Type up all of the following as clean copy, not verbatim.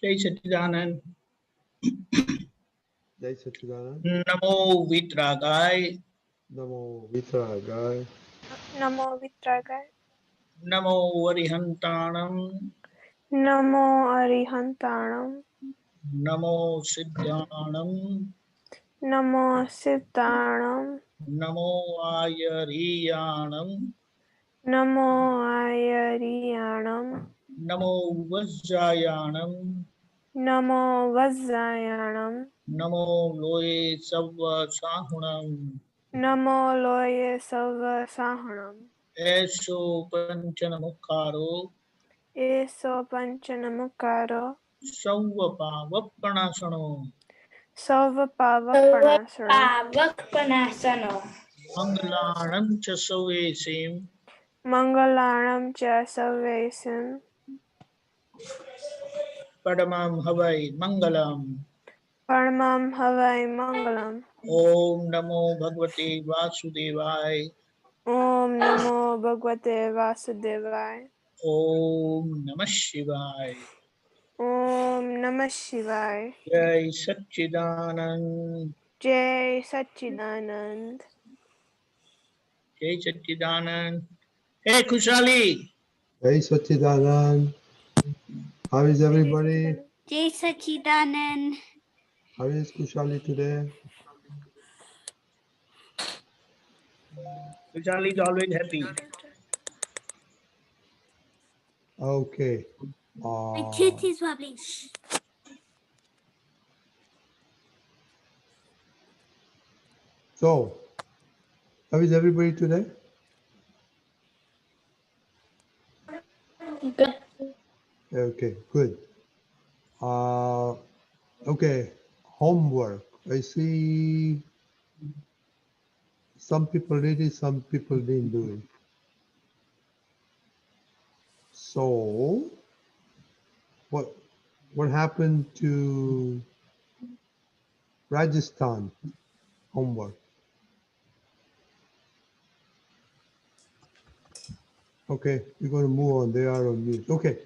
Jai Satchidanand. Jai Satchidanand. Namo Vitragai. Namo Vitragai. Namo Vitragai. Namo Varihantanam. Namo Arihantanam. Namo Siddhanam. Namo Siddhanam. Namo Ayariyanam. Namo Ayariyanam. Namo Vajjayanam. Namo Vajjayanam. Namo Loye Savva Sahunam. Namo Loye Salva Sahanam. Eso Panchanamukharo. Eso Panchanamukaro. Savva Pavappanasano. Salva Pavakpanasana. Pavakpanasano. Mangalanam cha Savesim. Mangalanam cha Sarvesim. Padamam Havai Mangalam. Paramam Havai Mangalam. Om Namo Bhagavate Vasudevai. Om Namo Bhagavate Vasudevaya. Om Namah Shivaya. Om Namah Shivaya. Jai Satchidanand. Jai Satchidanand. Jai Satchidanand. Hey Kushali. Jai Satchidanand. How is everybody? Jai Satchidanand. How is Kushali today? Kushali is always happy. Okay. My tooth is wobbling. So, how is everybody today? Good. Okay, good. Okay, homework. I see some people did it, some people didn't do it. So, what happened to Rajasthan homework? Okay, we're going to move on. They are on mute. Okay,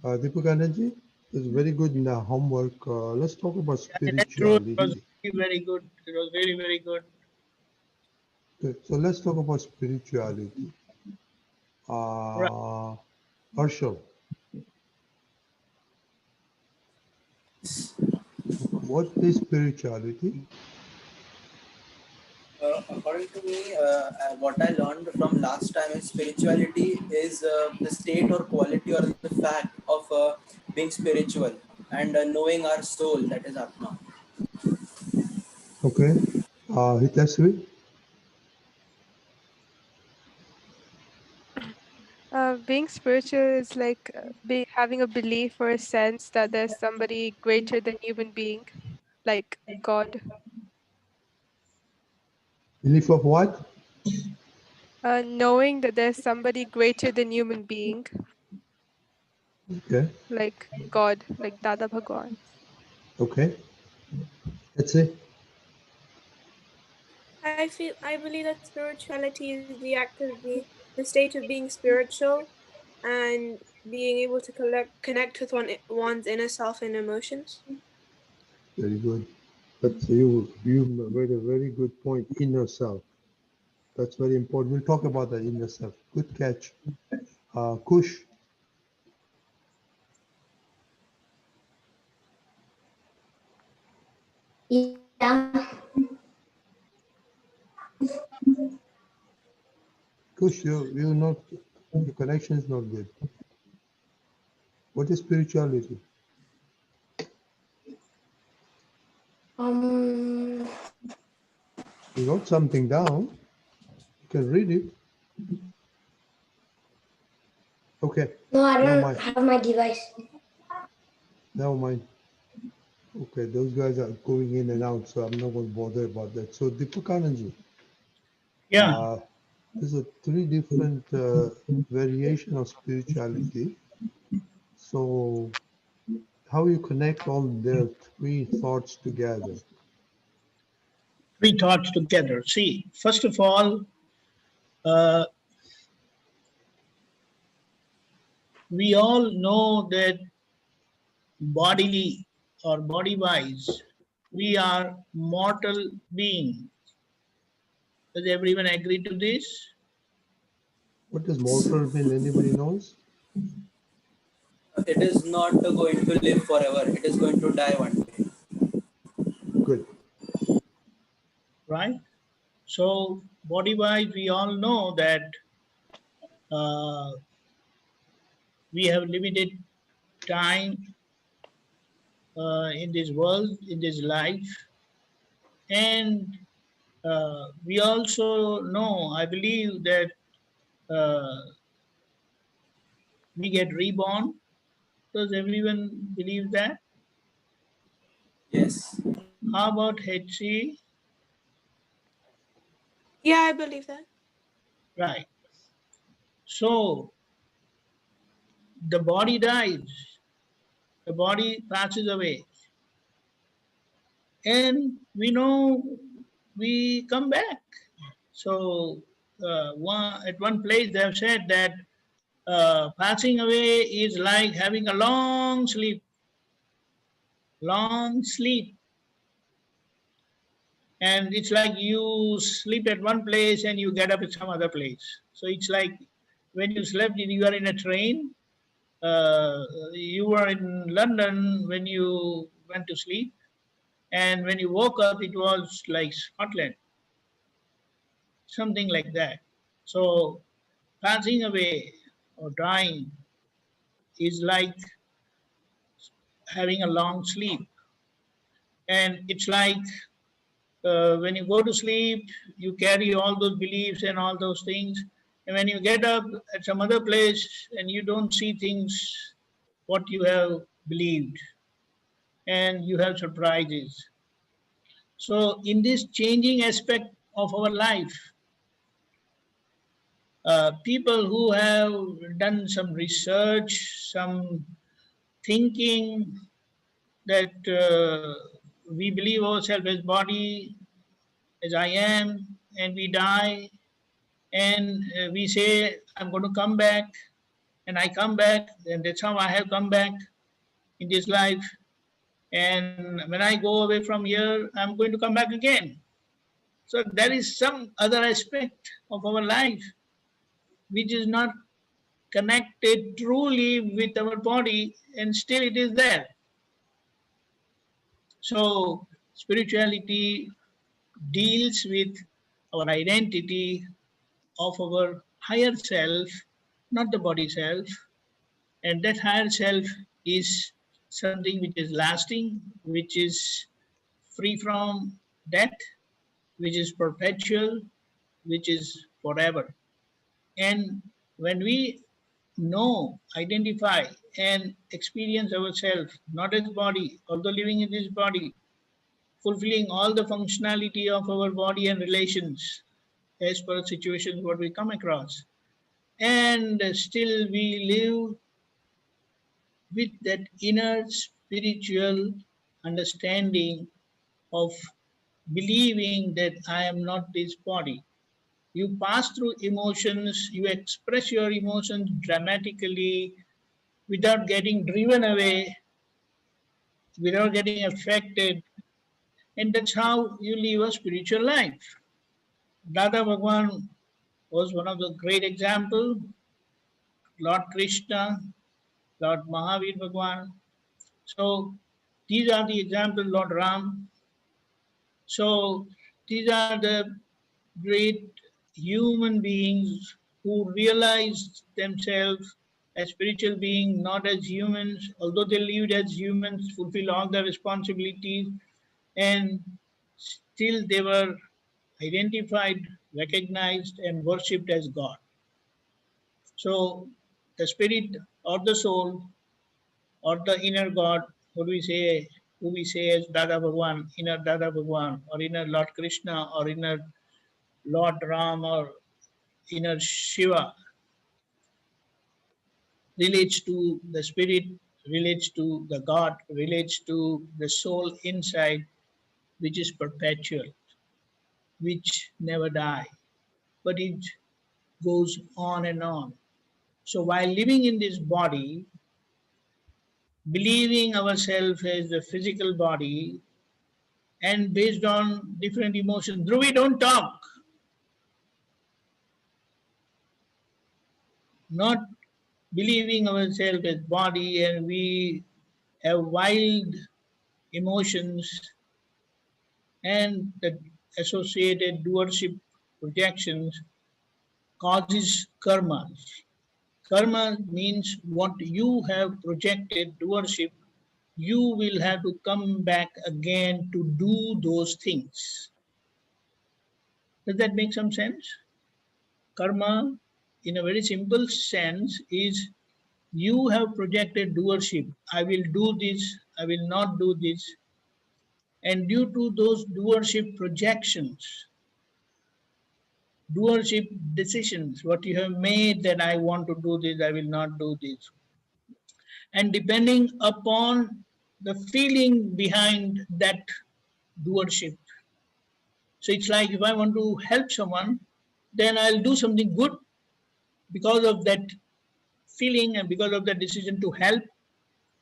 Deepakanandji, it's very good in the homework. Let's talk about That's true. It spirituality. was very good. It was very, very good. Good. So let's talk about spirituality. Arshal, what is spirituality? According to me, what I learned from last time is spirituality is the state or quality or the fact of being spiritual and knowing our soul, that is Atma. Okay. Hitasri? Being spiritual is like having a belief or a sense that there's somebody greater than human being, like God. Belief of what? Knowing that there's somebody greater than human being, Okay. like God, like Dada Bhagwan. Okay. That's it. I believe that spirituality is the act of the state of being spiritual and being able to connect with one's inner self and emotions. Very good. That's you made a very good point. Inner self. That's very important. We'll talk about the inner self. Good catch. Kush. Yeah. Kush, you're not, your connection is not good. What is spirituality? Um. You wrote something down. You can read it. Okay. No, I Never don't mind. have my device. Never mind. Okay, those guys are going in and out, so I'm not going to bother about that. So, Deepakanandji. Yeah. There's three different variation of spirituality. So, how you connect all their three thoughts together? Three thoughts together. See, first of all, we all know that bodily or body-wise, we are mortal beings. Does everyone agree to this? What does mortal mean? Anybody knows? It is not going to live forever. It is going to die one day. Good. Right? So, body-wise, we all know that uh, we have limited time in this world, in this life, and we also know, I believe, that uh, we get reborn. Does everyone believe that? Yes. How about HC? Yeah, I believe that. Right. So the body dies, the body passes away, and we know we come back. So at one place they have said that passing away is like having a long sleep, long sleep. And it's like you sleep at one place and you get up at some other place. So it's like when you slept, you are in a train. You were in London when you went to sleep, and when you woke up, it was like Scotland, something like that. So passing away or dying is like having a long sleep, and it's like when you go to sleep, you carry all those beliefs and all those things. And when you get up at some other place and you don't see things what you have believed, and you have surprises. So, in this changing aspect of our life, people who have done some research, some thinking that we believe ourselves as body, as I am, and we die, and we say, I'm going to come back, and I come back, and that's how I have come back in this life. And when I go away from here, I'm going to come back again. So there is some other aspect of our life which is not connected truly with our body, and still it is there. So spirituality deals with our identity of our higher self, not the body self. And that higher self is something which is lasting, which is free from death, which is perpetual, which is forever. And when we know, identify, and experience ourselves, not as body, although living in this body, fulfilling all the functionality of our body and relations as per situations what we come across, and still we live with that inner spiritual understanding of believing that I am not this body. You pass through emotions, you express your emotions dramatically without getting driven away, without getting affected, and that's how you live a spiritual life. Dada Bhagwan was one of the great examples. Lord Krishna, Lord Mahavir Bhagwan. So these are the examples, Lord Ram. So these are the great human beings who realized themselves as spiritual beings, not as humans, although they lived as humans, fulfill all their responsibilities, and still they were identified, recognized, and worshipped as God. So the spirit or the soul or the inner God, who we say as Dada Bhagwan, inner Dada Bhagwan, or inner Lord Krishna, or inner Lord Ram, or inner Shiva, relates to the spirit, relates to the God, relates to the soul inside, which is perpetual, which never die, but it goes on and on. So while living in this body, believing ourselves as the physical body, and based on different emotions. Dhruvi, don't talk. Not believing ourselves as body, and we have wild emotions and the associated doership projections causes karmas. Karma means what you have projected doership, you will have to come back again to do those things. Does that make some sense? Karma, in a very simple sense, is you have projected doership. I will do this, I will not do this. And due to those doership projections, doership decisions, what you have made that I want to do this, I will not do this. And depending upon the feeling behind that doership. So it's like if I want to help someone, then I'll do something good because of that feeling and because of that decision to help.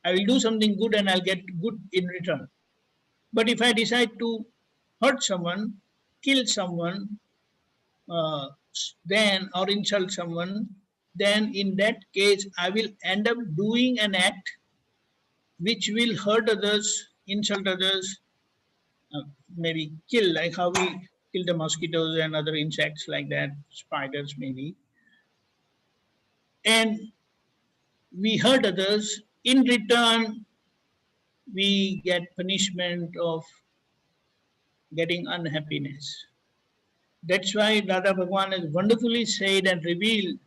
I will do something good and I'll get good in return. But if I decide to hurt someone, kill someone, then or insult someone, then in that case I will end up doing an act which will hurt others, insult others, maybe kill, like how we kill the mosquitoes and other insects like that, spiders maybe, and we hurt others. In return, we get punishment of getting unhappiness. That's why Dada Bhagwan has wonderfully said and revealed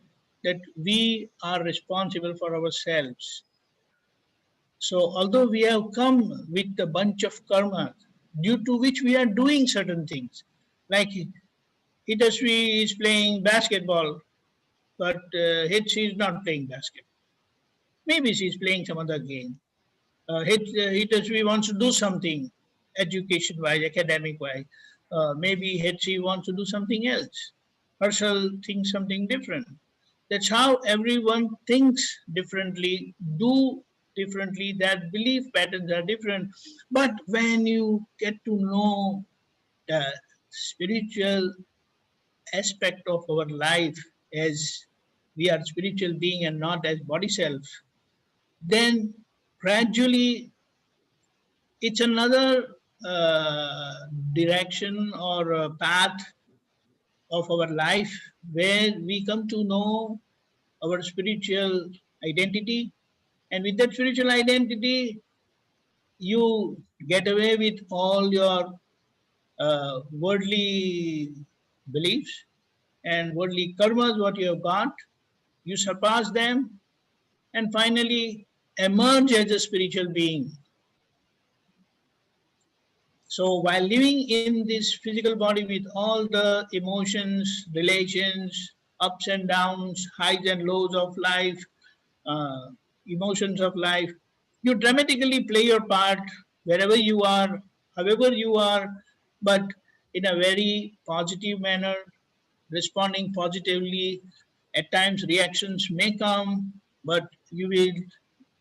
that we are responsible for ourselves. So, although we have come with a bunch of karma due to which we are doing certain things, like Hitasvi is playing basketball, but Hitsi is not playing basketball. Maybe she is playing some other game. Hitasvi wants to do something education wise, academic wise. Maybe Hitsi wants to do something else. Herschel thinks something different. That's how everyone thinks differently, do differently, their belief patterns are different. But when you get to know the spiritual aspect of our life as we are spiritual being and not as body self, then gradually it's another direction or a path of our life where we come to know our spiritual identity, and with that spiritual identity you get away with all your worldly beliefs and worldly karmas what you have got, you surpass them and finally emerge as a spiritual being. So while living in this physical body with all the emotions, relations, ups and downs, highs and lows of life, uh, emotions of life, you dramatically play your part wherever you are, however you are, but in a very positive manner, responding positively. At times, reactions may come, but you will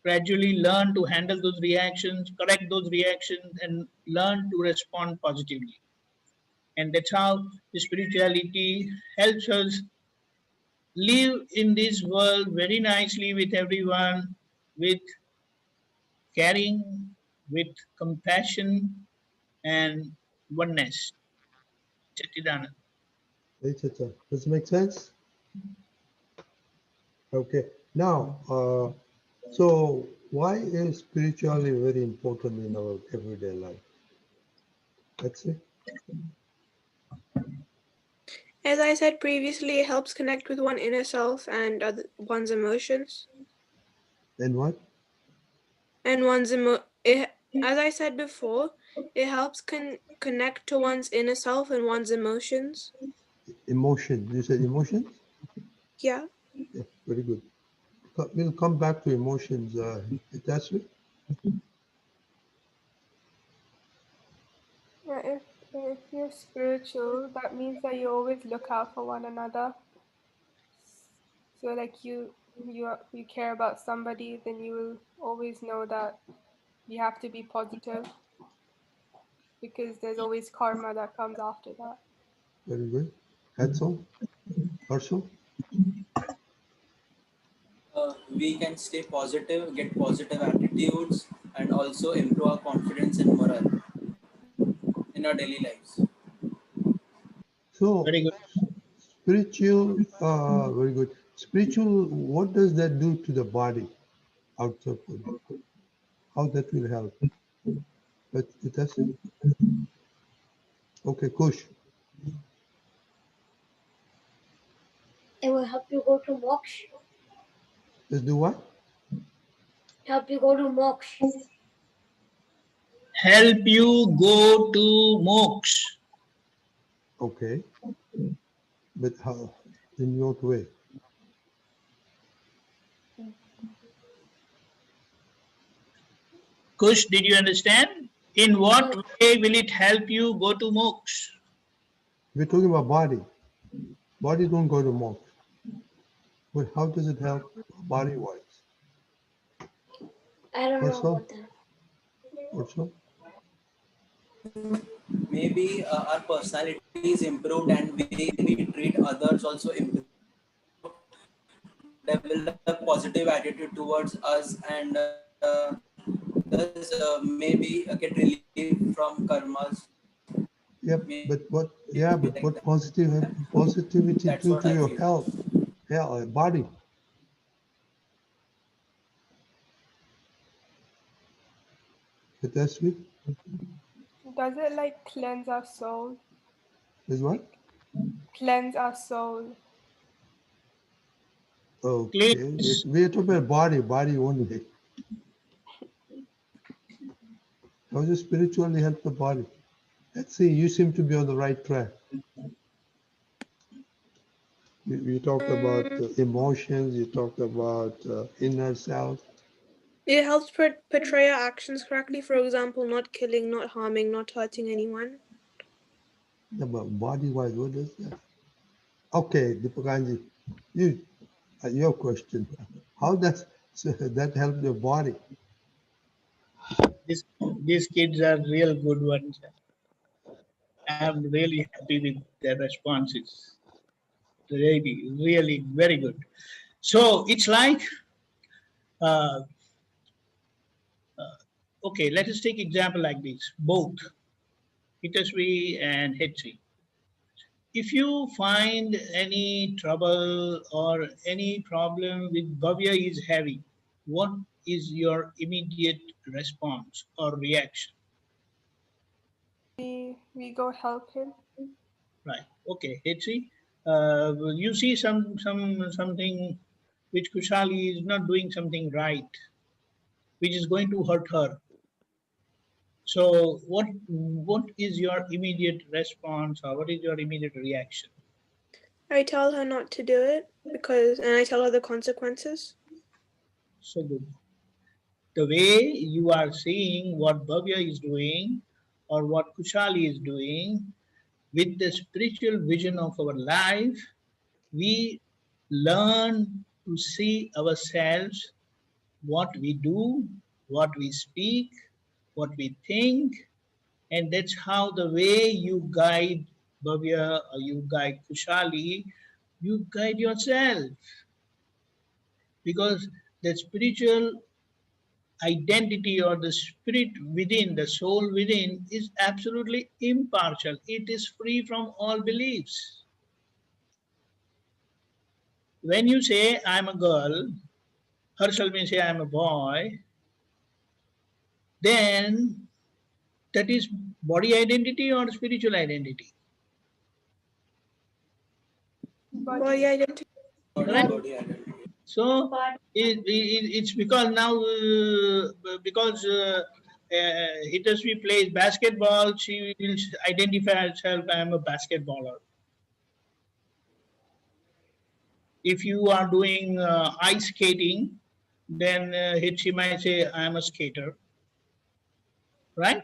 gradually learn to handle those reactions, correct those reactions, and learn to respond positively. And that's how the spirituality helps us live in this world very nicely with everyone, with caring, with compassion and oneness. Chetidanand. Hey, Chacha. Does it make sense? Okay. Now, so why is spirituality very important in our everyday life? That's it. As I said previously, it helps connect with one inner self and one's emotions. And what? And as I said before, it helps connect to one's inner self and one's emotions. Emotion. You said emotions? Yeah. Yeah, very good. We'll come back to emotions. That's it. Yeah, if you're spiritual, that means that you always look out for one another. So like you you care about somebody, then you will always know that you have to be positive, because there's always karma that comes after that. Very good. Hatzel? Harshal? We can stay positive, get positive attitudes, and also improve our confidence and morale in our daily lives. So, Very good. spiritual, very good. Spiritual, what does that do to the body, outside body? How that will help? But it doesn't. Okay, Kush. It will help you go to moksha. Let's do what? Help you go to moksha. Help you go to moksha. Okay. But how? In what way? Kush, did you understand? In what way will it help you go to moksha? We're talking about body. Body don't go to moksha. But how does it help body-wise? I don't know Also, about that. also, Maybe our personality is improved and way we treat others also improve, develop positive attitude towards us, and thus maybe get relief from karmas. yep. Maybe But what? like that. Yeah, but what positivity That's do what to I your feel. health, body? But that's it. Does it like cleanse our soul? Is what? Like cleanse our soul? Okay. Cleanse. We're talking about body only. How does spiritually help the body? Let's see. You seem to be on the right track. You talked about emotions. You talked about inner self. It helps portray our actions correctly. For example, not killing, not harming, not hurting anyone. Yeah, but body-wise, what does that? Okay, Deepakanji, your question. How does that help your body? These kids are real good ones. I'm really happy with their responses. Really, really very good. So it's like, uh, okay, let us take example like this. Both Hitasvi and Hetsi. If you find any trouble or any problem with Bhavya is heavy, what is your immediate response or reaction? We go help him. Right. Okay. Hetsi, you see something which Kushali is not doing something right, which is going to hurt her. So what is your immediate response or what is your immediate reaction? I tell her not to do it and I tell her the consequences. So good. The way you are seeing what Bhavya is doing or what Kushali is doing with the spiritual vision of our life, we learn to see ourselves, what we do, what we speak, what we think, and that's how the way you guide Bhavya or you guide Kushali, you guide yourself. Because the spiritual identity or the spirit within, the soul within, is absolutely impartial. It is free from all beliefs. When you say, I'm a girl, Harshal may say, I'm a boy, then that is body identity or spiritual identity. Body identity. Correct? Body identity. So it's because now, because Hitasvi plays basketball, she will identify herself, I am a basketballer. If you are doing ice skating, then she might say, I am a skater. Right?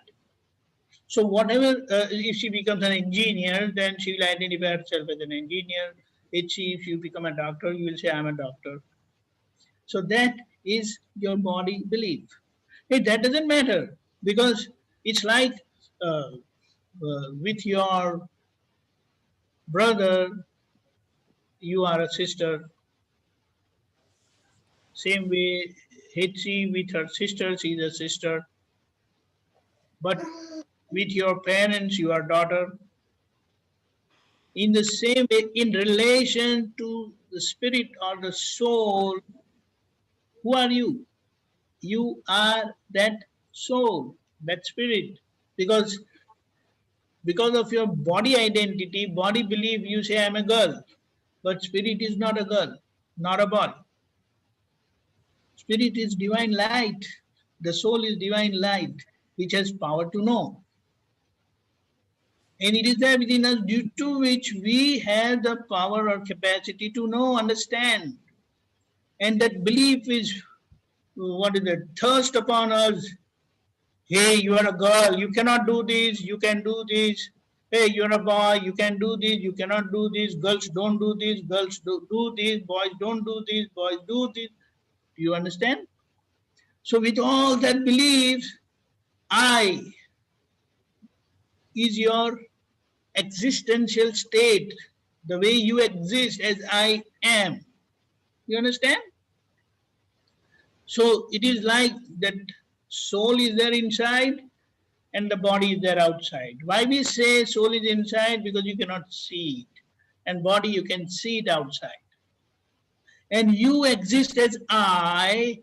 So whatever, if she becomes an engineer, then she will identify herself as an engineer. If you become a doctor, you will say, I'm a doctor. So that is your body belief. Hey, that doesn't matter, because it's like with your brother, you are a sister. Same way, Hetzi with her sister, she is a sister. But with your parents, you are daughter. In the same way, in relation to the spirit or the soul, who are you? You are that soul, that spirit. Because of your body identity, body belief, you say I'm a girl. But spirit is not a girl, not a boy. Spirit is divine light. The soul is divine light, which has power to know. And it is there within us due to which we have the power or capacity to know, understand. And that belief is, what is it, thirst upon us. Hey, you are a girl, you cannot do this, you can do this. Hey, you're a boy, you can do this, you cannot do this. Girls don't do this, girls do this, boys don't do this, boys do this. Do you understand? So with all that beliefs, I is your existential state, the way you exist as I am. You understand? So it is like that soul is there inside and the body is there outside. Why we say soul is inside? Because you cannot see it. And body, you can see it outside. And you exist as I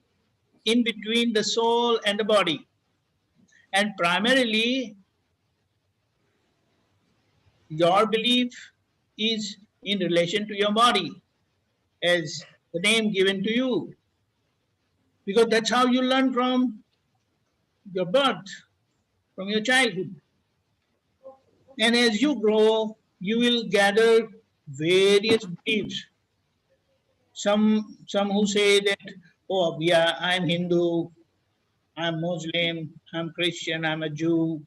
in between the soul and the body. And primarily, your belief is in relation to your body as the name given to you. Because that's how you learn from your birth, from your childhood. And as you grow, you will gather various beliefs. Some who say that, oh yeah, I'm Hindu, I'm Muslim, I'm Christian, I'm a Jew.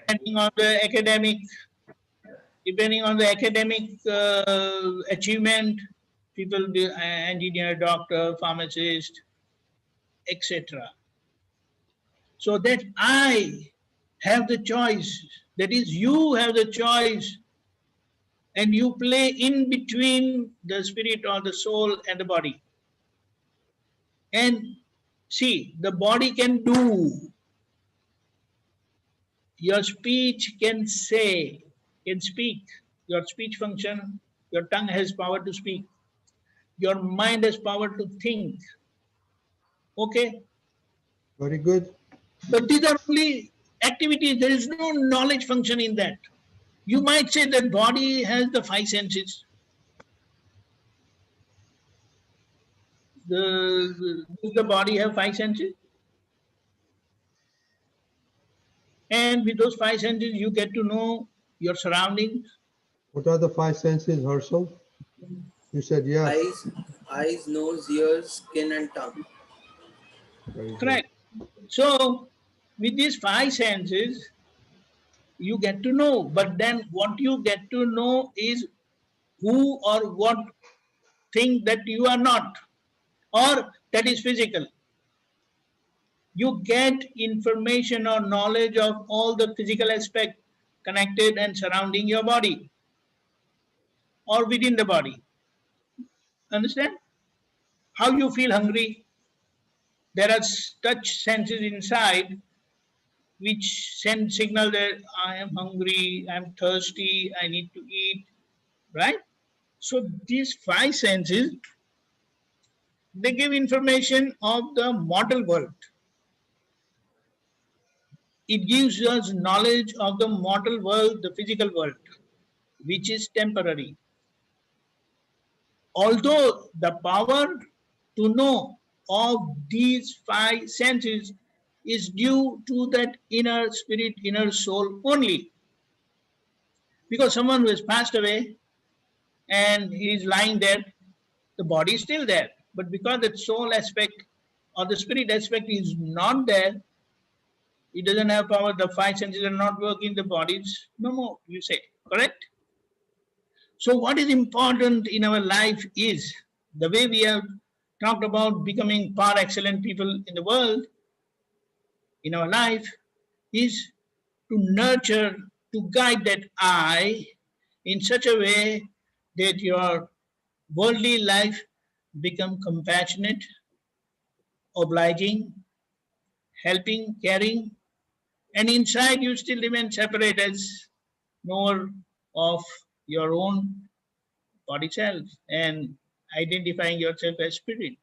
Depending on the academic achievement, people be engineer, doctor, pharmacist, etc. So that I have the choice, that is, you have the choice, and you play in between the spirit or the soul and the body. And see, the body can do, your speech can say, can speak, your speech function, your tongue has power to speak, your mind has power to think. Okay? Very good. But these are only activities, there is no knowledge function in that. You might say that body has the five senses. Does the body have five senses? And with those five senses, you get to know your surroundings. What are the five senses, Herschel? You said yes. Eyes, nose, ears, skin, and tongue. Very good. Correct. So, with these five senses, you get to know. But then what you get to know is who or what thing that you are not, or that is physical. You get information or knowledge of all the physical aspect connected and surrounding your body or within the body. Understand? How you feel hungry. There are touch senses inside which send signal that I am hungry, I am thirsty, I need to eat, right? So these five senses, they give information of the mortal world. It gives us knowledge of the mortal world, the physical world, which is temporary. Although the power to know of these five senses is due to that inner spirit, inner soul only. Because someone who has passed away and he is lying there, the body is still there. But because that soul aspect or the spirit aspect is not there, it doesn't have power, the five senses are not working, the body is no more, you say, correct? So what is important in our life is the way we have talked about becoming par excellent people in the world, in our life, is to nurture, to guide that I in such a way that your worldly life become compassionate, obliging, helping, caring, and inside you still remain separate as knower of your own body self and identifying yourself as spirit.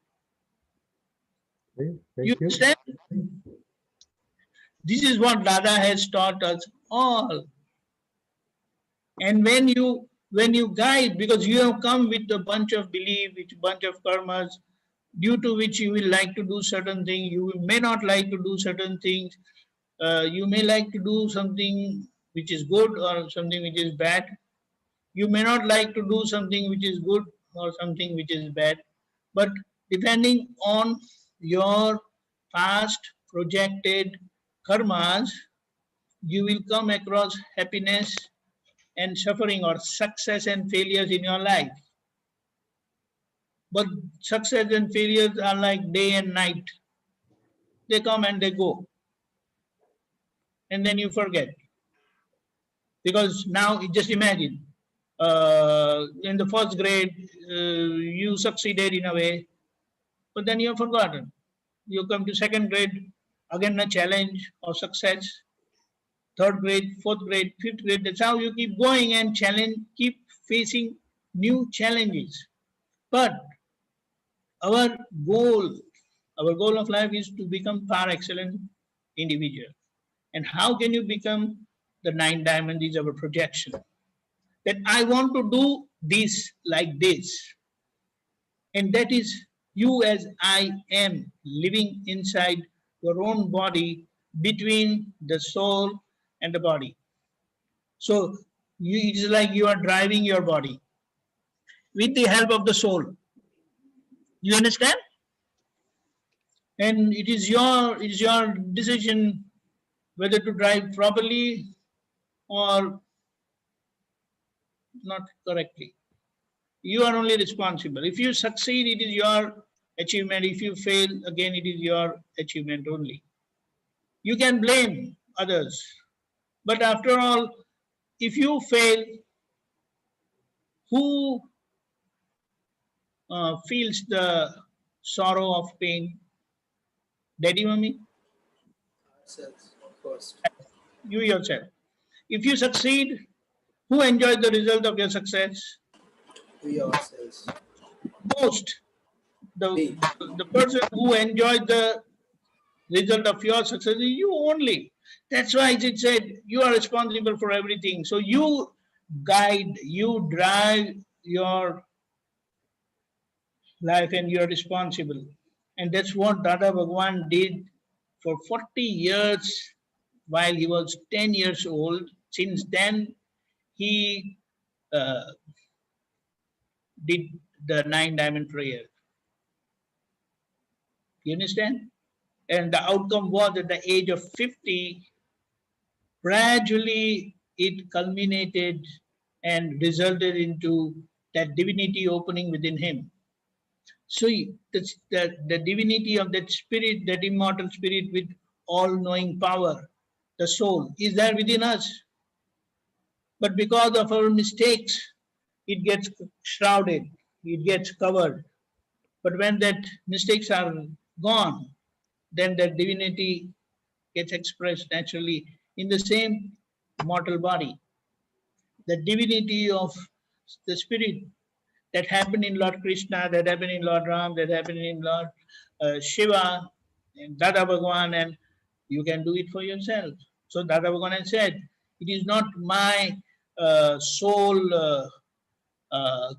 Okay, You thank you. understand? This is what Dada has taught us all. And when you guide, because you have come with a bunch of belief, with a bunch of karmas, due to which you will like to do certain things, you may not like to do certain things. You may like to do something which is good or something which is bad. You may not like to do something which is good or something which is bad. But depending on your past projected karmas, you will come across happiness and suffering or success and failures in your life. But success and failures are like day and night. They come and they go. And then you forget. Because now, just imagine, in the first grade, you succeeded in a way, but then you have forgotten. You come to second grade, again a challenge or success. Third grade, fourth grade, fifth grade. That's how you keep going and keep facing new challenges. But our goal, our goal of life is to become par excellent individual. And how can you become the nine diamond is our projection. That I want to do this like this. And that is you as I am living inside your own body between the soul and the body. So it is like you are driving your body with the help of the soul. You understand? And it is your decision whether to drive properly or not correctly. You are only responsible. If you succeed, it is your achievement. If you fail, again, it is your achievement only. You can blame others. But after all, if you fail, who feels the sorrow of pain? Daddy, mommy? Ourselves, of course. You yourself. If you succeed, who enjoys the result of your success? We ourselves. Most. The, We. the person who enjoys the result of your success is you only. That's why it said you are responsible for everything. So you guide, you drive your life and you are responsible. And that's what Dada Bhagwan did for 40 years while he was 10 years old. Since then, he uh, did the nine diamond prayer. You understand? And the outcome was at the age of 50, gradually it culminated and resulted into that divinity opening within him. So the divinity of that spirit, that immortal spirit with all-knowing power, the soul, is there within us. But because of our mistakes, it gets shrouded, it gets covered. But when that mistakes are gone, then that divinity gets expressed naturally in the same mortal body. The divinity of the spirit that happened in Lord Krishna, that happened in Lord Ram, that happened in Lord Shiva, and Dada Bhagwan, and you can do it for yourself. So Dada Bhagwan has said, it is not my soul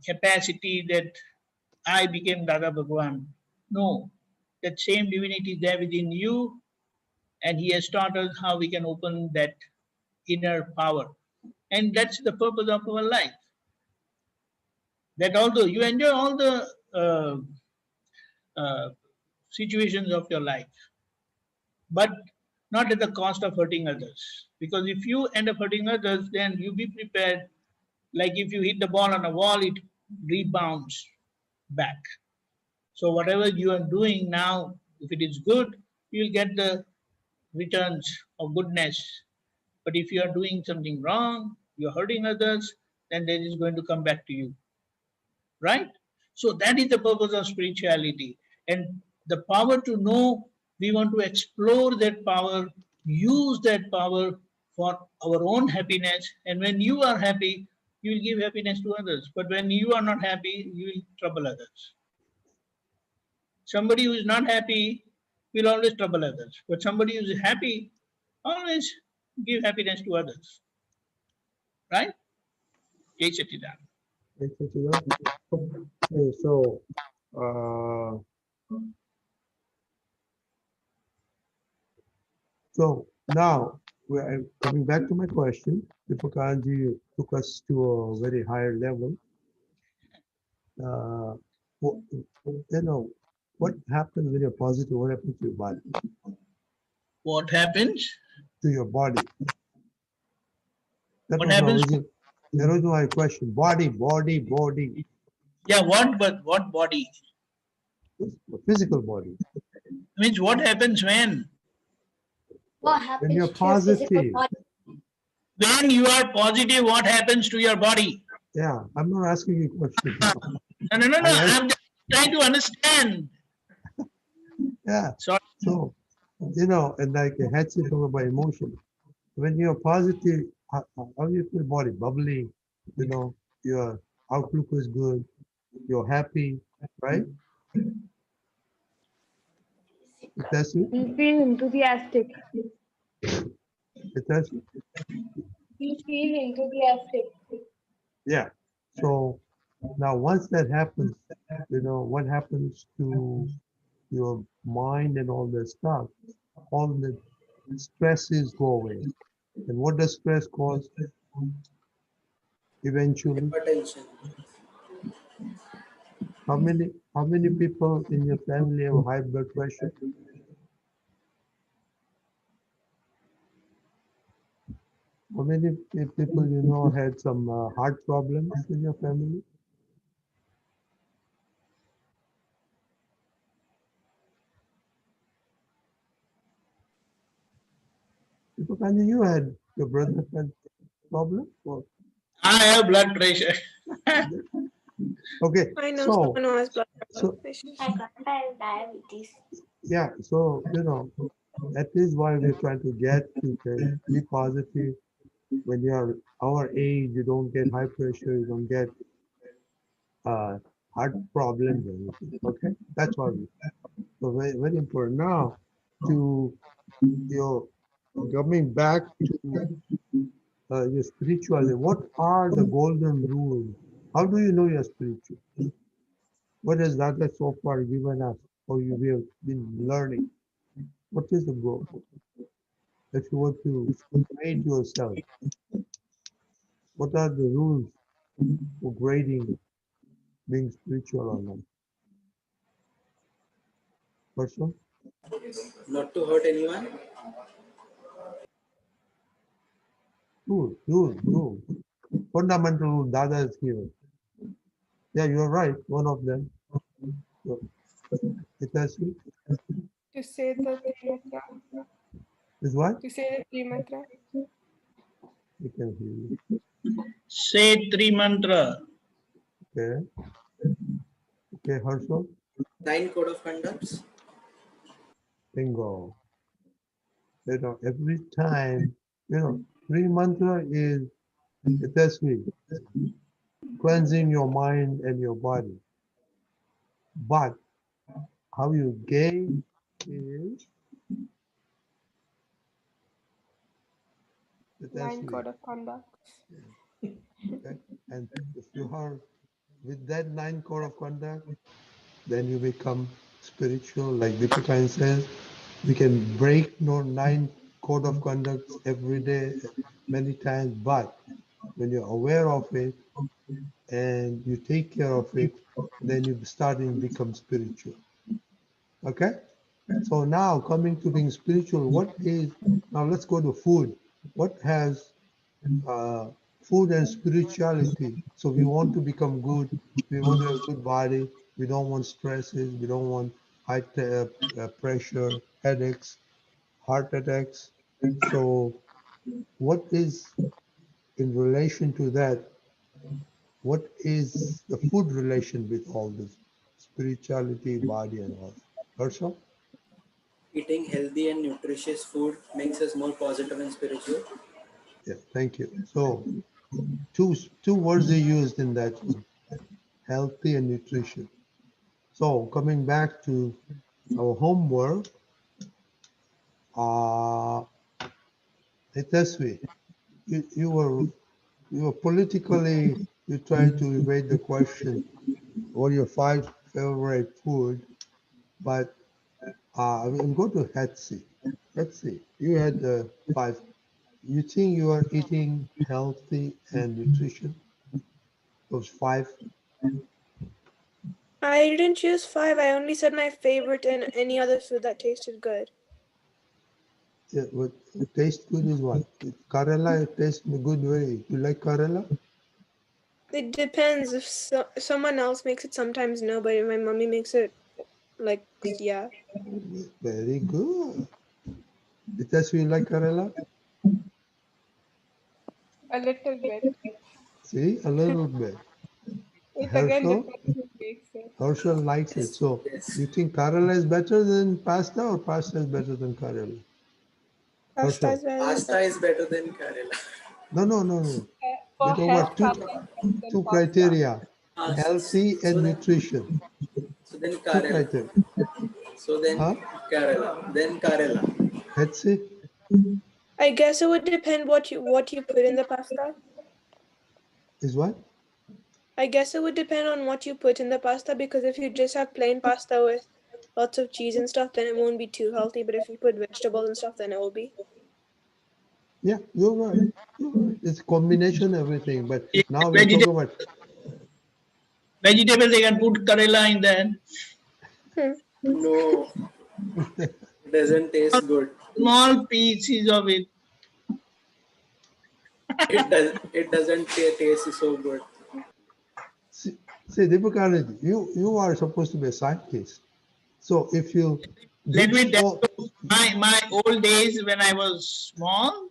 capacity that I became Dada Bhagwan. No, that same divinity is there within you, and he has taught us how we can open that inner power. And that's the purpose of our life. That although you enjoy all the uh, situations of your life, but not at the cost of hurting others. Because if you end up hurting others, then you be prepared. Like if you hit the ball on a wall, it rebounds back. So whatever you are doing now, if it is good, you will get the returns of goodness. But if you are doing something wrong, you are hurting others, then that is going to come back to you. Right? So that is the purpose of spirituality. And the power to know, we want to explore that power, use that power for our own happiness. And when you are happy, you will give happiness to others. But when you are not happy, you will trouble others. Somebody who is not happy will always trouble others. But somebody who is happy always give happiness to others. Right? Jai Satchidananda. Okay, so uh, now we're coming back to my question. Deepakanandji took us to a very higher level. What happens when you're positive? What happens to your body? What happens? To your body. That What was my happens? original question. Body. Yeah, what body? Physical body. Means what happens when? What When happens you're to your physical positive. body? When you are positive, what happens to your body? Yeah, I'm not asking you a question now. No. I'm just trying to understand. Yeah. Sorry. So, and like a headset talk about emotion. When you're positive, how do you feel body? Bubbly, your outlook is good, you're happy, right? That's it. You feel enthusiastic. That's it. You feel enthusiastic. Yeah. So now once that happens, what happens to your mind and all that stuff, all the stresses go away. And what does stress cause? Eventually, Hypertension. how many people in your family have high blood pressure? How many people had some heart problems in your family? Deepakanji, you had your brother had problem? Or, I have blood pressure. okay, I know so someone who has blood so pressure. My grandpa has diabetes. yeah, so that is why we're trying to get to be positive. When you are our age, you don't get high pressure, you don't get heart problems or anything. Okay, that's why so very very important. Now to your coming back to your spirituality. What are the golden rules? How do you know you're spiritual? What has Dada so far given us, or you have been learning? What is the goal? If you were to grade yourself, what are the rules for grading being spiritual or not? Person? Not to hurt anyone. Rule. Fundamental rule Dada is given. Yeah, you're right. One of them. So, Hitachi To say the mantra. is what? To say the three mantra. You can hear you. Say three mantra. Okay. Okay, Harshal. 9 code of conducts. Bingo. Every time, three mantra is Hitachi, cleansing your mind and your body. But how you gain is 9 Hitachi. code of conduct. Okay? And if you are with that 9 code of conduct, then you become spiritual. Like Deepakan says, we can break 9 code of conduct every day, many times, but when you're aware of it and you take care of it, then you start to become spiritual. Okay? So now coming to being spiritual, now let's go to food. What has food and spirituality? So we want to become good, we want to have a good body. We don't want stresses. We don't want high pressure, headaches, heart attacks. So, what is in relation to that? What is the food relation with all this spirituality, body, and all? Herschel? Eating healthy and nutritious food makes us more positive and spiritual. Yeah, thank you. So, two words are used in that one: healthy and nutrition. So, coming back to our homework, uh, Hitasvi, you were politically, you tried to evade the question, what are your five favorite food, but I'm going to Hetzi. Hetzi, you had five. You think you are eating healthy and nutrition? Those five? I didn't choose 5. I only said my favorite and any other food that tasted good. Yeah, what taste good is what? Karela tastes good way. You like Karela? It depends. If someone else makes it, sometimes no, but if my mommy makes it, like, yeah. Very good. Hitasvi, you like Karela? A little bit. See, a little bit. It again Herschel? depends who makes it. Herschel likes it. Yes, So yes. you think Karela is better than pasta or pasta is better than Karela? Pasta Herschel? is better. Pasta is better than Kerala. No. We For talk health, about pasta is better than two pasta. criteria: healthy So and then, nutrition. Two Kerala. criteria. So then Huh? Kerala. Then Kerala. Hetzi I guess it would depend what you put in the pasta. is what? I guess it would depend on what you put in the pasta, because if you just have plain pasta with lots of cheese and stuff, then it won't be too healthy. But if you put vegetables and stuff, then it will be. Yeah, you're right. You're right. It's combination everything. But If now we're vegetable, talking about vegetable, they can put Karela in there. No, it doesn't taste good. Small pieces of it. It doesn't taste so good. see, Deepakanandji, you are supposed to be a scientist. So if you Let mix me tell all you, my old days when I was small,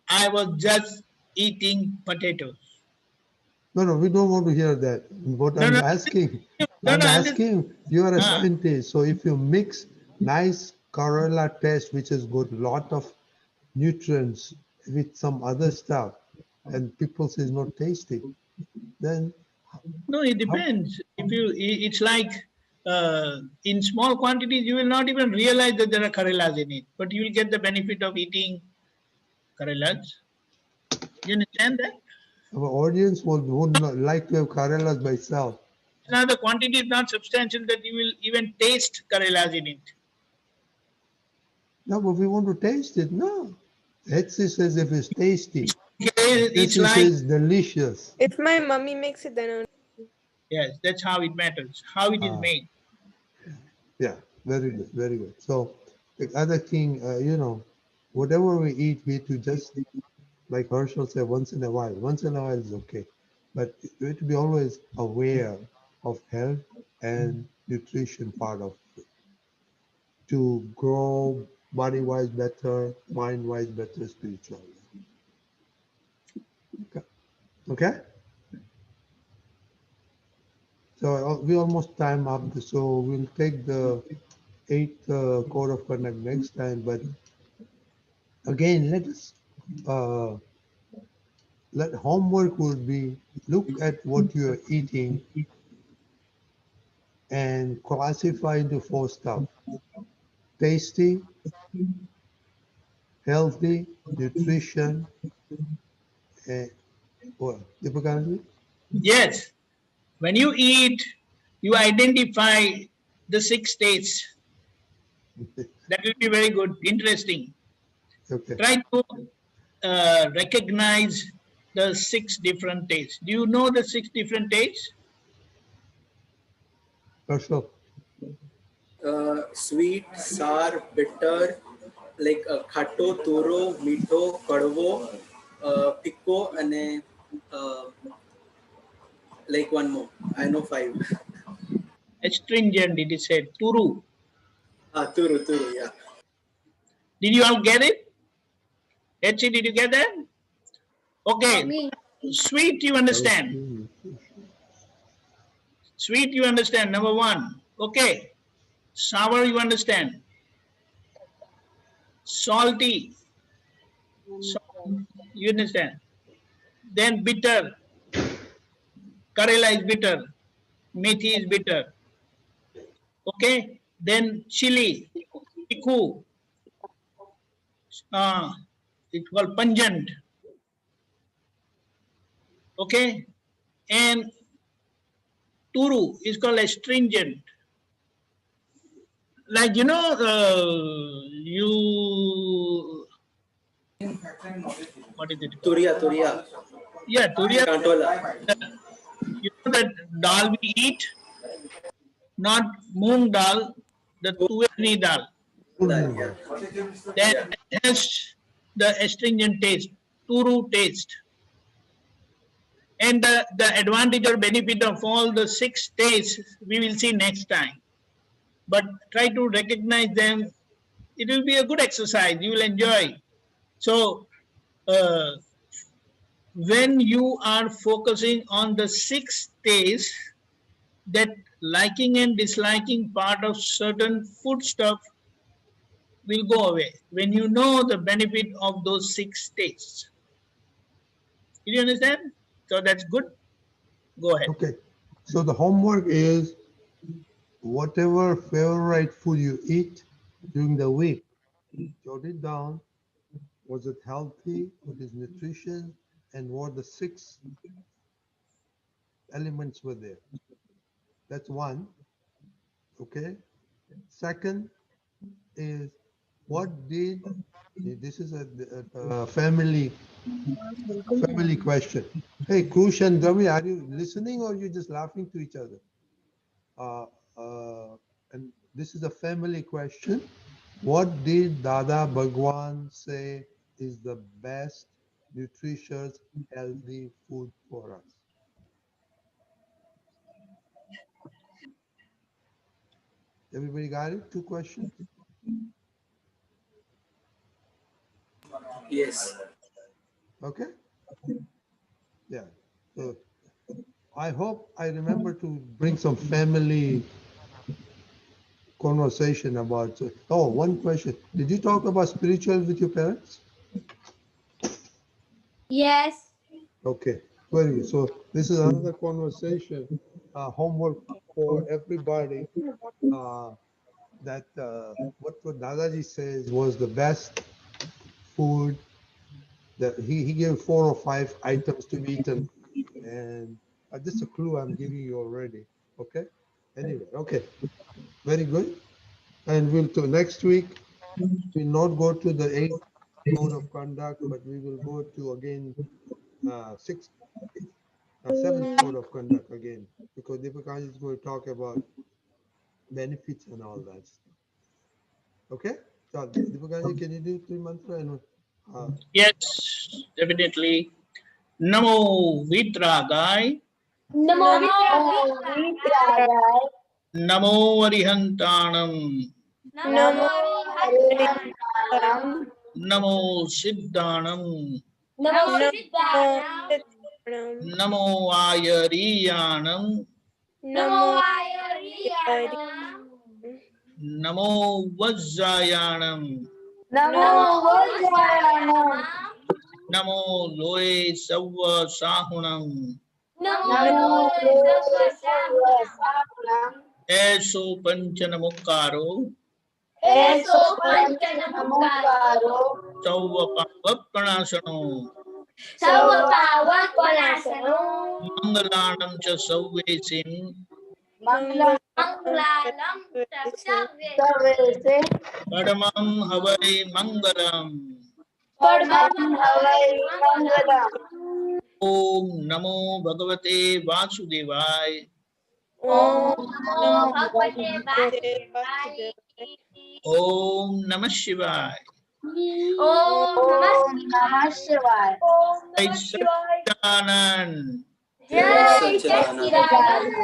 I was just eating potatoes. no, we don't want to hear that. What No, no, I'm I'm just. asking, you are a Uh, scientist. So if you mix nice Corolla taste, which has got lot of nutrients with some other stuff, and people say it's not tasty, then no, it how? depends. If you, it's like in small quantities, you will not even realize that there are Karelas in it, but you will get the benefit of eating Karelas. You understand that? Our audience would not like to have Corellas by itself. Now the quantity is not substantial that you will even taste Karelas in it. No, but we want to taste it. No. Etsy says if it's tasty. It's Etsy like, says delicious. If my mommy makes it, then yes, that's how it matters, how it is Ah, made. yeah, very good, very good. So the other thing, whatever we eat, we have to just, like Herschel said, once in a while. Once in a while is okay. But we have to be always aware of health and nutrition part of it to grow body-wise better, mind-wise better, spiritually. Okay? Okay? So we almost time up, so we'll take the eighth code of conduct next time. But again, uh, let homework would be look at what you are eating and classify into four stuff: tasty, healthy, nutrition, and what? Deepakanandji? Yes, when you eat, you identify the 6 states. That will be very good, interesting. Okay. Try to recognize the 6 different tastes. Do you know the 6 different tastes? Herschel. Sweet, sour, bitter, like khato, turo, mito, kadvo, pico, and like one more. I know 5. astringent, it is said. Turu. Turu, yeah. Did you all get it? H, did you get that? Okay. Sweet, you understand? Sweet, you understand, number one. Okay. Sour, you understand. Salty, you understand. Then bitter. Karela is bitter. Methi is bitter. Okay. Then chili, tikku. It's called pungent. Okay. And turu is called astringent. Like, you know, what is it? Turiya. Yeah, turiya. Kantola. You know that dal we eat? Not moong dal, the tuweni dal. That has the astringent taste, turu taste. And the advantage or benefit of all the 6 tastes we will see next time. But try to recognize them. It will be a good exercise. You will enjoy. So, when you are focusing on the 6 tastes, that liking and disliking part of certain food stuff will go away when you know the benefit of those 6 tastes. Did you understand? So that's good. Go ahead. Okay. So the homework is whatever favorite food you eat during the week, jot it down. Was it healthy? What is nutrition? And what the 6 elements were there? That's one. Okay. Second is what did, this is a family question. Hey, Kush and Gavi, are you listening or you just laughing to each other? And this is a family question. What did Dada Bhagwan say is the best, nutritious, healthy food for us? Everybody got it? 2 questions? Yes. Okay? Yeah. So I hope I remember to bring some family conversation about. Oh, one question. Did you talk about spiritual with your parents? Yes. Okay, very good. So this is another conversation, homework for everybody. That what Dadaji says was the best food. That he gave 4 or 5 items to be eaten, and just a clue I'm giving you already. Okay. Anyway, okay, very good. And we'll to next week. We'll not go to the 8th code of conduct, but we will go to again 6th. 7th code of conduct again, because Deepakanandji is going to talk about benefits and all that stuff. Okay? So Deepakanandji, can you do 3 mantra? And, Yes, definitely. Namo Vitragai. Namo Vitraya. Namo Arihantanam. Namo Harihantaram. Namo Siddhanam. Namo Siddhanam. Namo Ayariyanam. Namo Namo Vajjayanam. Namo Vajjayanam. Namo Loe Savva Sahunam. Namo Sasaranam. Eso Panchanamukaro. Eso Panchanamukaro. Sauva Pavapranasano. Sarvapavanasano. Mangalanam cha Sauvesim. Manglam Sarvese. Padamam Havai Mangalam. Padmam Havai Mangalam. Om Namo Bhagavate Vasudevaya. Om Namo Bhagavate Vasudevaya. Om Namah Shivaya. Om Namah Shivaya. Jai Satchidanand. Jai Satchidanand.